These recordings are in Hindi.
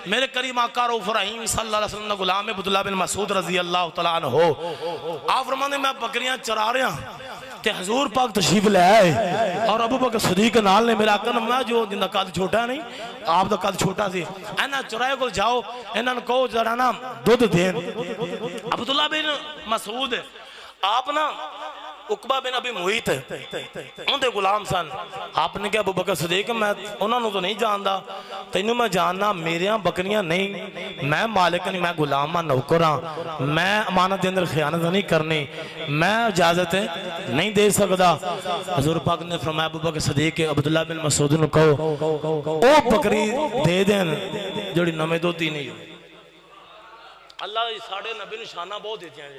मेरे करीम आका रऊफ रहीम सल्लल्लाहु अलैहि वसल्लम गुलाम अब्दुल्लाह बिन मसूद रजी अल्लाह तआला अन्हु आप फरमाते मैं बकरियां चरा रहा ते हजूर पाक तशरीफ ले आए और अबू बकर सदीक नाल ने मेरा आका मैं जो जिंदा कद छोटा नहीं आप दा कद छोटा सी इन्हां चौराहे कोल जाओ इन्हां नूं कहो जरा ना दुध देन। अब्दुल्लाह बिन मसूद आप ना उकबा बिन अबी मुईत उनके गुलाम सन। आपने कहा अबू बकर सदीक मैं उन्होंने तो नहीं जानता तेनू मैं जानना मेरिया बकरियां नहीं मैं मालिक नहीं मैं गुलाम हाँ नौकर हाँ मैं अमानत के अंदर खयानत नहीं करनी मैं इजाजत नहीं दे सकता। हजूर पाक ने फरमाया अबू बकर सदीक अब्दुल्लाह बिन मसूद नूं कहो ओ बकरी दे देन जोड़ी नवे दोती नहीं। अल्लाह साढ़े नबी नूं शाना बहुत देती है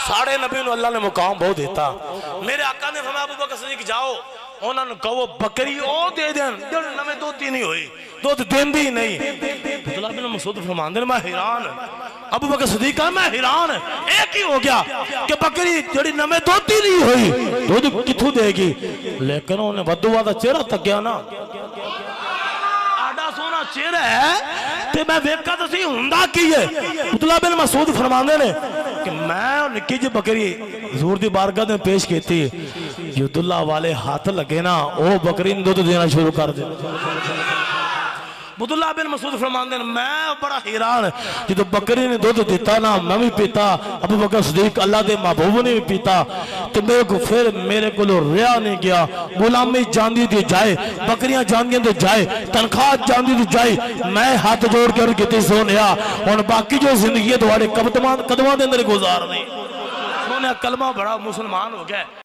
साढ़े नबी नूं अल्लाह ने मुकाम बहुत देता। मेरे आका ने फरमाया अबू बकर सदीक जाओ उन्होंने कहो बकरी ओ दे देन जो नवे दोती नहीं हुई दुध देंदी ही नहीं। अब्दुल्लाह बिन मसूद फरमांदे मैं हैरान अबू बकर सदीक मैं हैरान एक ही हो गया कि बकरी जड़ी नवे दोती नहीं हुई दुध किथों देगी। लेकिन उन्हें वधू वादा चेहरा तक्या ना आडा सोना चेहरा है ते मैं वेखा तो सही हुंदा की है। अब्दुल्लाह बिन मसूद फरमांदे ने कि मैं निक्की जी बकरी हजूर दी बारगाह में पेश की युद्दुल्लाह वाले हाथ लगे ना वो बकरी दुध देना शुरू कर दे। अब्दुल्लाह बिन मसूद फरमांदे मैं बड़ा हैरान जो बकरी ने दुध दिता ना मैं भी पीता अबू बकर सदीक अल्लाह के महबूब ने भी पीता तो मेरे को फिर मेरे को रिहा नहीं गया। गुलामी जांदी दी जाए बकरियां जांदियां दी जाए तनख्वाह जांदी दी जाए मैं हाथ जोड़ कर कितनी सोनिया हुण बाकी जो जिंदगी है थोड़े कदमां दे अंदर गुजारनी। उन्होंने कलमा बड़ा मुसलमान हो गया।